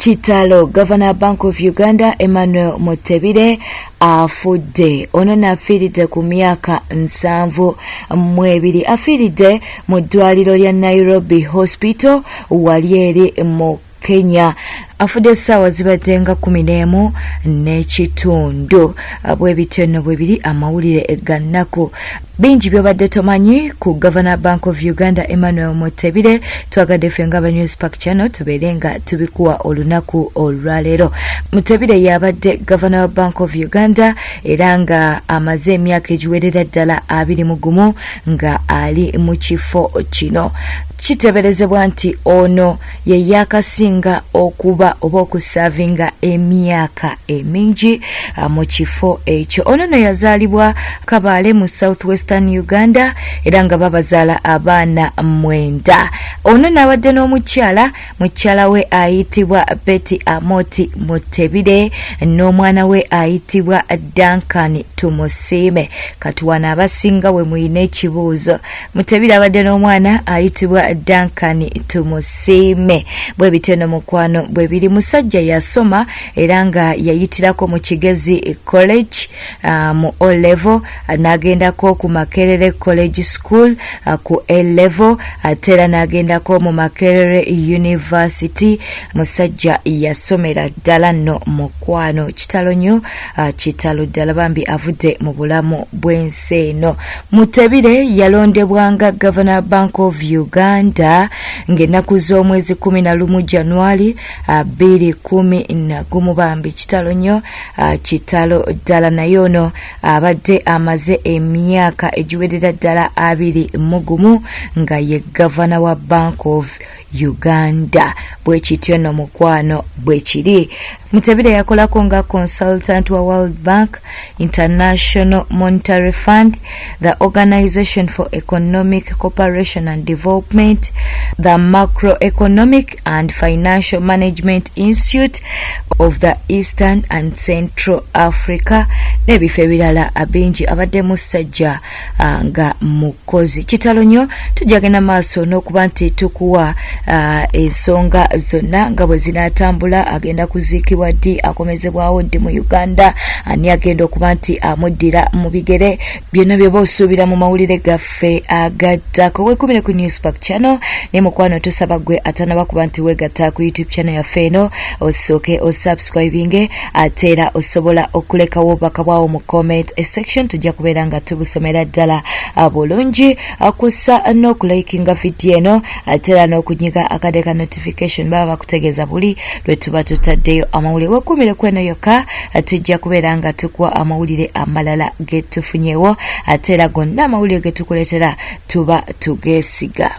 Kitalo, Governor Bank of Uganda Emmanuel Mutebile afudde. Ono nafiiridde ku myaka 72 afiiridde mu ddwaliro lya Nairobi Hospital wali eri mu Kenya. Afudde essaawa zibadde nga 11 n'ekitundu. Bwebityo nno bwe biri amawulire gannako. Bingi byobadde tomanyi ku Governor Bank of Uganda Emmanuel Mutebile. Twagadde ffe nga News Park Channel tubeere nga tubikuwa olunaku olwaleero. Mutebile yabadde Governor Bank of Uganda era nga amaze emyaka egiwerera ddala 21 nga ali mu kifo kino. Kiteberezebwa nti ono ye yakasinga okuba oba okusavinga emyaka emingi mu kifo ekyo. Ono no yazaalibwa Kabale mu Southwestern Uganda era nga babazaala abaana 9. Ono n'abadde n'omukyala, mukyala we ayitibwa Betty Amoti Mutebile n'omwana we ayitibwa Duncan Tumusiime. Katuwana abasinga we muyina ekibuuzo. Mutebile abadde n'omwana ayitibwa Duncan Tumusiime. Bwe bityo no mukwano bwe biri musajja yasoma era nga yayitirako mu Kigezi College mu O level, n'agendako ku Makerere College School ku A level, ate era n'agendako mu Makerere University. Musajja yasomera ddala nno mukwano. Kitalo nnyo, kitalo ddala bambi avudde mu bulamu bw'ensi eno. Mutebile yalondebwanga Governor Bank of Uganda ng'ennaku z'omwezi 11 January 2011 bambi. Kitalo nnyo, kitalo ddala. Naye ono abadde amaze emyaka egiwerera ddala 21 nga ye Governor wa Bank of Uganda. Bwe kityo no mukwano bwe kiri. Mutebile yakolako nga consultant wa World Bank, International Monetary Fund, the Organization for Economic Cooperation and Development, the Macroeconomic and Financial Management Institute of the Eastern and Central Africa, n'ebifo ebirala bingi. Abadde musajja nga mukozi. Kitalo nnyo, tujagenda maaso n'okuba nti tukuwa ensonga zonna nga bwe zinaatambula. Agenda kuziikibwa ddi, akomezebwawo ddi mu Uganda, ani agenda okuba nti amuddira mu bigere, byonna byoba osuubira mu mawulire gaffe agaddako. Weekumire ku News Park Channel ne mukwano tusaba gwe atanaba kuba nti weegatta ku YouTube channel yaffe eno osooke osubscribinge, ate era osobola okulekawo obubaka bwawo mu comment section. Tujja kubeera nga tubusomera ddala bulungi, kussa n'okulikinga video eno, ate era n'okunyiga akade ka notification baba bakutegeeza buli lwe tuba tutaddeyo amawulire. Weekumire ku eno yokka, tujja kubeera nga tukuwa amawulire amalala ge tufunyewo, ate era gonna amawulire ge tukuleetera tuba tugeesiga.